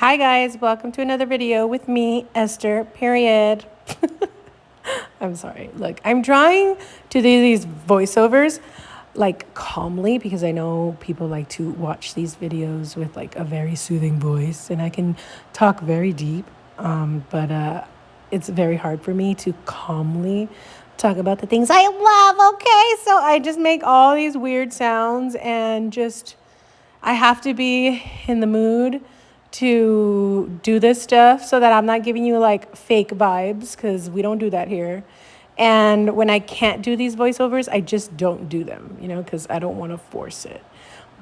Hi guys, welcome to another video with me, Esther, period. I'm sorry. Look, I'm trying to do these voiceovers like calmly because I know people like to watch these videos with like a very soothing voice and I can talk very deep. But it's very hard for me to calmly talk about the things I love, okay? So I just make all these weird sounds and just I have to be in the mood to do this stuff so that I'm not giving you like fake vibes because we don't do that here. And when I can't do these voiceovers, I just don't do them, because I don't want to force it.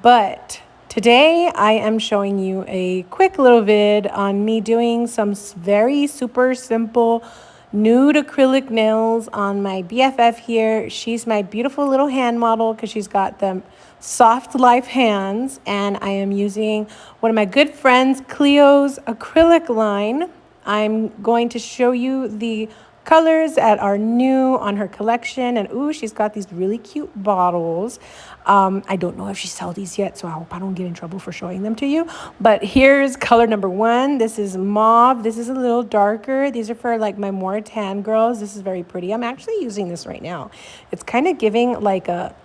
But today I am showing you a quick little vid on me doing some very super simple nude acrylic nails on my BFF here. She's my beautiful little hand model because she's got them soft life hands, and I am using one of my good friends Cleo's acrylic line. I'm going to show you the colors that are new on her collection, and ooh, she's got these really cute bottles. I don't know if she sells these yet, so I hope I don't get in trouble for showing them to you. But here's color number one. This is mauve. This is a little darker. These are for like my more tan girls. This is very pretty. I'm actually using this right now. It's kind of giving like a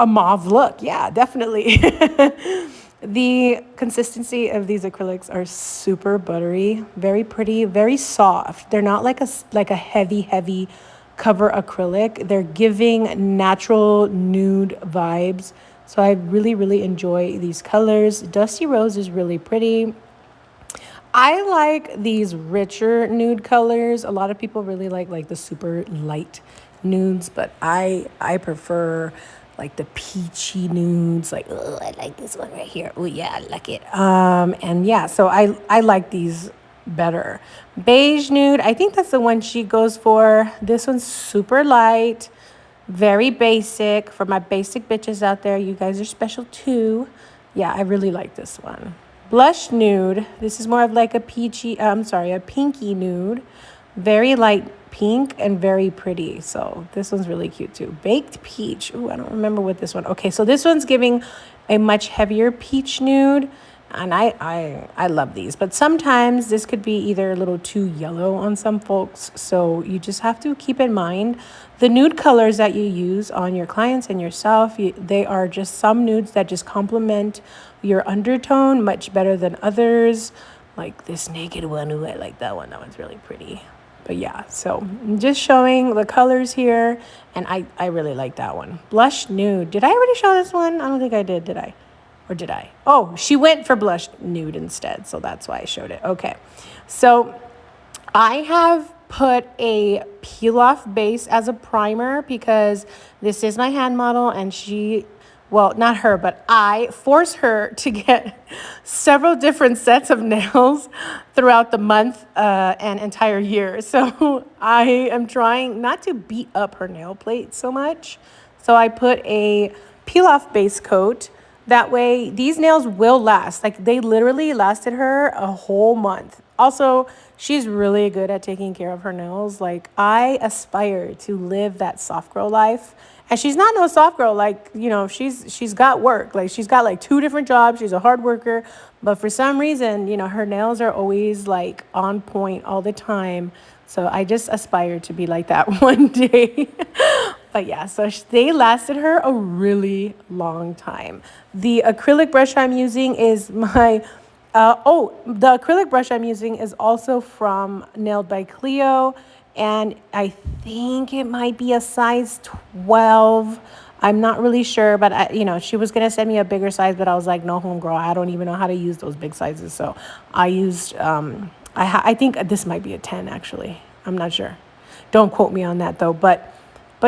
mauve look. Yeah, definitely. The consistency of these acrylics are super buttery, very pretty, very soft. They're not like a heavy cover acrylic. They're giving natural nude vibes. So I really enjoy these colors. Dusty Rose is really pretty. I like these richer nude colors. A lot of people really like the super light nudes, but I prefer like the peachy nudes. Like, oh, I like this one right here. Oh yeah, I like it. And yeah, so I like these better. Beige nude, I think that's the one she goes for. This one's super light, very basic. For my basic bitches out there, you guys are special too. Yeah, I really like this one. Blush nude. This is more of like a a pinky nude. Very light pink and very pretty. So this one's really cute too. Baked peach. Ooh, I don't remember what this one. Okay, so this one's giving a much heavier peach nude. And I love these, but sometimes this could be either a little too yellow on some folks. So you just have to keep in mind the nude colors that you use on your clients and yourself. They are just some nudes that just complement your undertone much better than others. Like this naked one. Ooh, I like that one. That one's really pretty. But yeah, so I'm just showing the colors here, and I really like that one. Blush nude. Did I already show this one? I don't think I did I? Or did I? Oh, she went for blush nude instead, so that's why I showed it. Okay, so I have put a peel-off base as a primer because this is my hand model, and well, not her, but I force her to get several different sets of nails throughout the month and entire year. So I am trying not to beat up her nail plate so much. So I put a peel-off base coat. That way, these nails will last. Like, they literally lasted her a whole month. Also, she's really good at taking care of her nails. Like, I aspire to live that soft girl life. And she's not no soft girl. Like, she's got work. Like, she's got like 2 different jobs. She's a hard worker. But for some reason, her nails are always like on point all the time. So I just aspire to be like that one day. But yeah, so they lasted her a really long time. The acrylic brush I'm using is the acrylic brush I'm using is also from Nailed by Cleo. And I think it might be a size 12. I'm not really sure, but she was gonna send me a bigger size, but I was like, no, homegirl, I don't even know how to use those big sizes. So I used, I think this might be a 10 actually. I'm not sure. Don't quote me on that though. But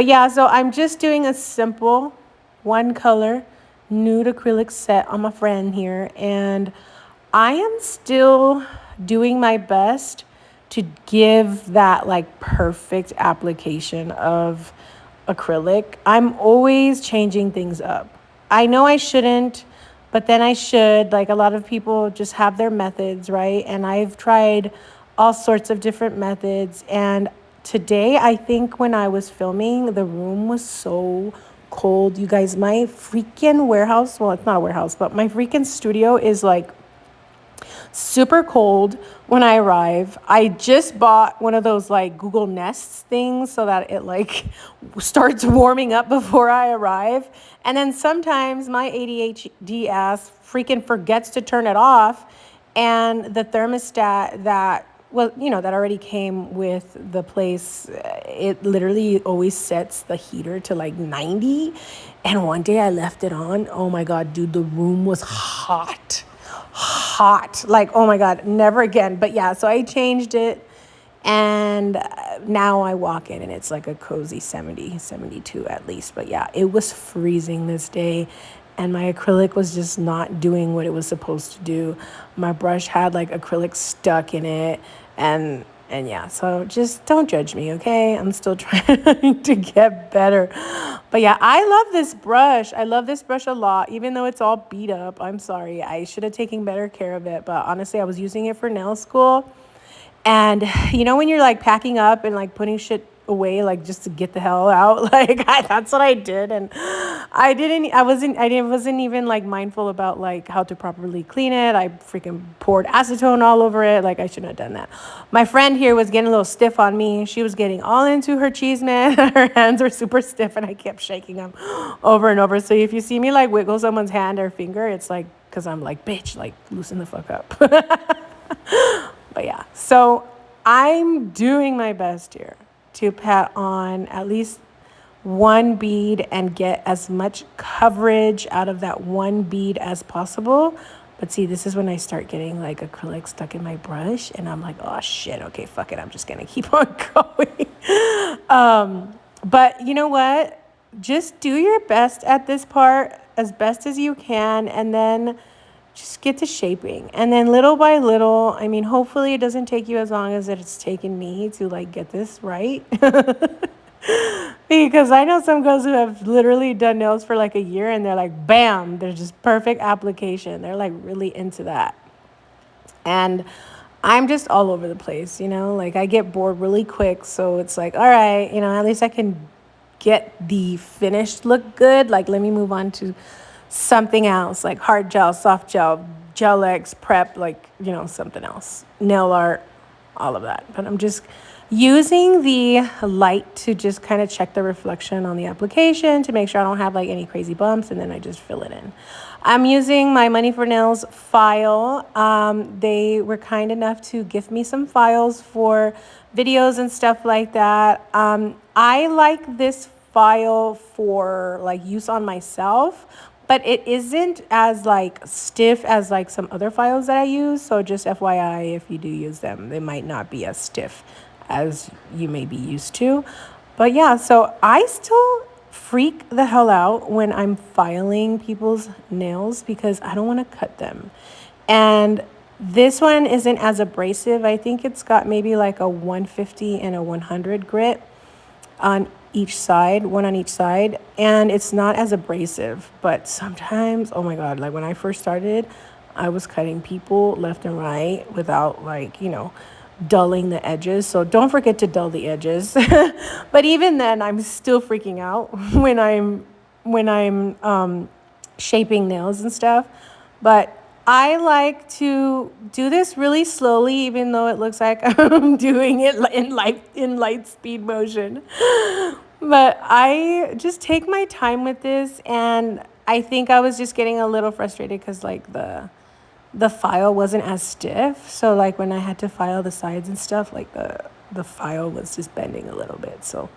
yeah, so I'm just doing a simple one color nude acrylic set on my friend here, and I am still doing my best to give that like perfect application of acrylic. I'm always changing things up. I know I shouldn't, but then I should. Like, a lot of people just have their methods, right? And I've tried all sorts of different methods. And today, I think when I was filming, the room was so cold. You guys, my freaking warehouse, well, it's not a warehouse, but my freaking studio is like super cold when I arrive. I just bought one of those like Google Nests things so that it like starts warming up before I arrive. And then sometimes my ADHD ass freaking forgets to turn it off, and the thermostat that, well, that already came with the place, it literally always sets the heater to like 90. And one day I left it on. Oh my God, dude, the room was hot. Like, oh my God, never again. But yeah, so I changed it. And now I walk in and it's like a cozy 70, 72 at least. But yeah, it was freezing this day. And my acrylic was just not doing what it was supposed to do. My brush had like acrylic stuck in it. And yeah, so just don't judge me, okay? I'm still trying to get better. But yeah, I love this brush. I love this brush a lot, even though it's all beat up. I'm sorry. I should have taken better care of it. But honestly, I was using it for nail school. And when you're like packing up and like putting shit away, like just to get the hell out, like that's what I did. And I wasn't even like mindful about like how to properly clean it. I freaking poured acetone all over it. Like I shouldn't have done that. My friend here was getting a little stiff on me. She was getting all into her cheese man. Her hands were super stiff and I kept shaking them over and over. So if you see me like wiggle someone's hand or finger, it's like, cause I'm like, bitch, like loosen the fuck up. But yeah, so I'm doing my best here to pat on at least one bead and get as much coverage out of that one bead as possible. But see, this is when I start getting like acrylic stuck in my brush and I'm like, oh shit, okay, fuck it. I'm just going to keep on going. But you know what? Just do your best at this part as best as you can. And then just get to shaping. And then little by little, I mean, hopefully it doesn't take you as long as it's taken me to like get this right. Because I know some girls who have literally done nails for like a year and they're like, bam, they're just perfect application. They're like really into that. And I'm just all over the place, like I get bored really quick. So it's like, all right, at least I can get the finished look good. Like, let me move on to something else, like hard gel, soft gel, Gel-X, prep, like, something else, nail art, all of that. But I'm just using the light to just kind of check the reflection on the application to make sure I don't have like any crazy bumps, and then I just fill it in. I'm using my Money for Nails file. They were kind enough to gift me some files for videos and stuff like that. I like this file for like use on myself, but it isn't as like stiff as like some other files that I use. So just FYI, if you do use them, they might not be as stiff as you may be used to. But yeah, so I still freak the hell out when I'm filing people's nails because I don't want to cut them. And this one isn't as abrasive. I think it's got maybe like a 150 and a 100 grit on each side, one on each side, and it's not as abrasive. But sometimes, oh my God, like when I first started, I was cutting people left and right without like, dulling the edges. So don't forget to dull the edges. But even then, I'm still freaking out when I'm shaping nails and stuff. But I like to do this really slowly, even though it looks like I'm doing it in light speed motion. But I just take my time with this, and I think I was just getting a little frustrated because like the file wasn't as stiff. So like when I had to file the sides and stuff, like the file was just bending a little bit. So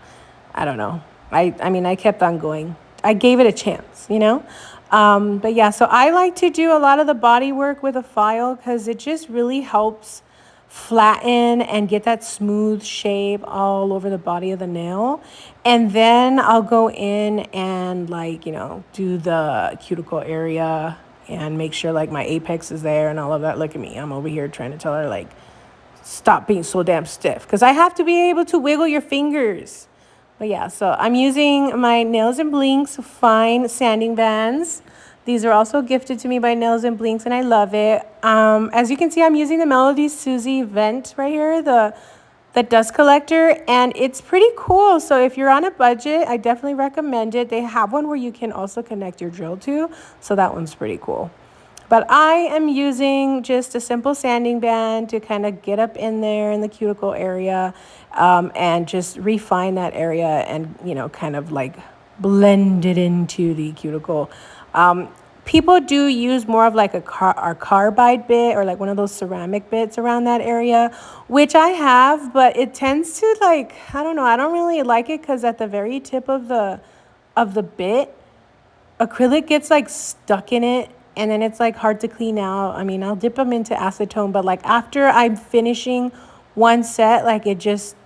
I don't know. I mean, I kept on going. I gave it a chance, But yeah, so I like to do a lot of the body work with a file because it just really helps flatten and get that smooth shape all over the body of the nail. And then I'll go in and like, do the cuticle area and make sure like my apex is there and all of that. Look at me. I'm over here trying to tell her like, stop being so damn stiff because I have to be able to wiggle your fingers. But yeah, so I'm using my Nails and Blinks fine sanding bands. These are also gifted to me by Nails and Blinks, and I love it. As you can see, I'm using the Melody Susie vent right here, the dust collector, and it's pretty cool. So if you're on a budget, I definitely recommend it. They have one where you can also connect your drill to, so that one's pretty cool. But I am using just a simple sanding band to kind of get up in there in the cuticle area, and just refine that area and, kind of like blend it into the cuticle. People do use more of like a carbide bit or like one of those ceramic bits around that area, which I have, but it tends to, like, I don't know, I don't really like it because at the very tip of the bit, acrylic gets like stuck in it, and then it's like hard to clean out. I mean, I'll dip them into acetone, but like after I'm finishing one set, like it just,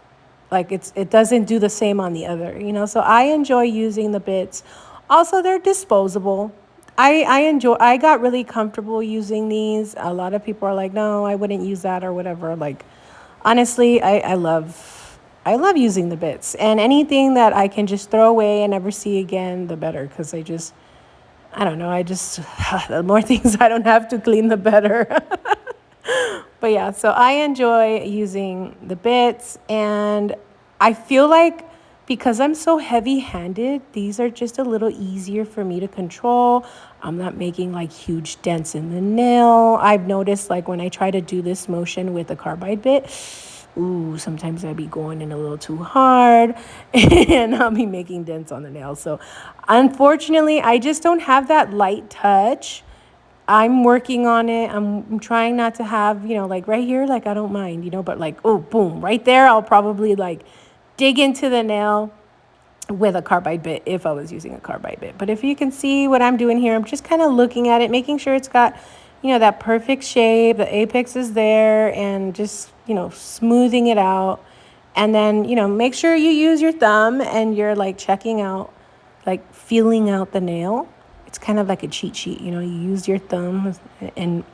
like it doesn't do the same on the other, so I enjoy using the bits. Also, they're disposable. I got really comfortable using these. A lot of people are like, no, I wouldn't use that or whatever. Like, honestly, I love using the bits, and anything that I can just throw away and never see again, the better, because I don't know, the more things I don't have to clean, the better. But yeah, so I enjoy using the bits, and I feel like because I'm so heavy-handed, these are just a little easier for me to control. I'm not making like huge dents in the nail. I've noticed, like, when I try to do this motion with a carbide bit, ooh, sometimes I'd be going in a little too hard and I'll be making dents on the nails. So unfortunately, I just don't have that light touch. I'm working on it. I'm trying not to have, like right here, like I don't mind, but like, oh, boom, right there, I'll probably like dig into the nail with a carbide bit if I was using a carbide bit. But if you can see what I'm doing here, I'm just kind of looking at it, making sure it's got, that perfect shape, the apex is there, and just, smoothing it out. And then, make sure you use your thumb and you're like checking out, like feeling out the nail. It's kind of like a cheat sheet, you use your thumb and,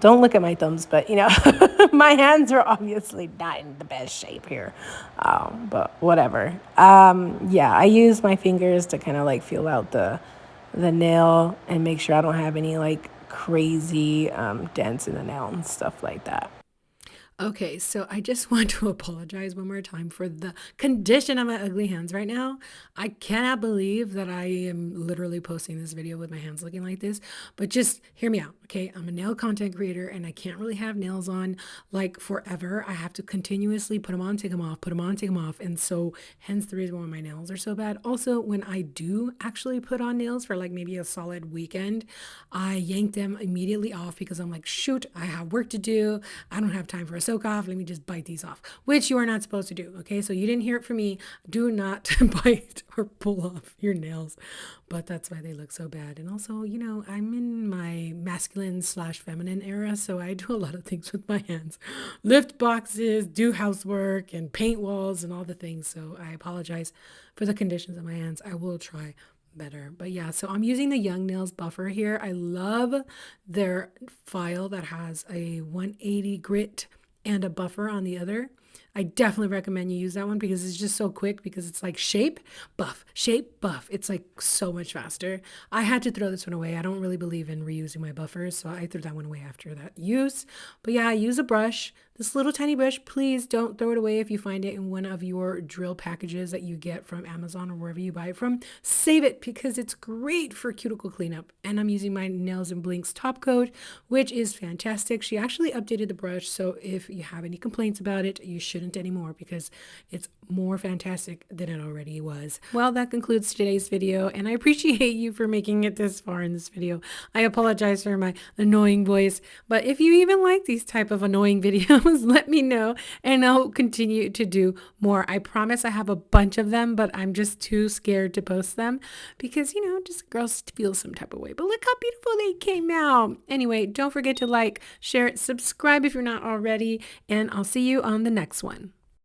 don't look at my thumbs, but, my hands are obviously not in the best shape here. But whatever. Yeah, I use my fingers to kind of like feel out the nail and make sure I don't have any like crazy dents in the nail and stuff like that. Okay, so I just want to apologize one more time for the condition of my ugly hands right now. I cannot believe that I am literally posting this video with my hands looking like this, but just hear me out, okay? I'm a nail content creator and I can't really have nails on like forever. I have to continuously put them on, take them off, put them on, take them off. And so hence the reason why my nails are so bad. Also, when I do actually put on nails for like maybe a solid weekend, I yank them immediately off because I'm like, shoot, I have work to do. I don't have time for a soak off. Let me just bite these off, which you are not supposed to do. Okay. So you didn't hear it from me. Do not bite or pull off your nails, but that's why they look so bad. And also, I'm in my masculine/feminine era. So I do a lot of things with my hands, lift boxes, do housework and paint walls and all the things. So I apologize for the conditions of my hands. I will try better. But yeah, so I'm using the Young Nails buffer here. I love their file that has a 180 grit and a buffer on the other. I definitely recommend you use that one because it's just so quick, because it's like shape, buff, shape, buff. It's like so much faster. I had to throw this one away. I don't really believe in reusing my buffers, so I threw that one away after that use. But yeah, use a brush. This little tiny brush, please don't throw it away if you find it in one of your drill packages that you get from Amazon or wherever you buy it from. Save it because it's great for cuticle cleanup. And I'm using my Nails and Blinks top coat, which is fantastic. She actually updated the brush, so if you have any complaints about it, you shouldn't anymore because it's more fantastic than it already was. Well, that concludes today's video, and I appreciate you for making it this far in this video. I apologize for my annoying voice, but if you even like these type of annoying videos, let me know and I'll continue to do more. I promise I have a bunch of them, but I'm just too scared to post them because, just girls feel some type of way. But look how beautiful they came out. Anyway, don't forget to like, share, subscribe if you're not already, and I'll see you on the next one.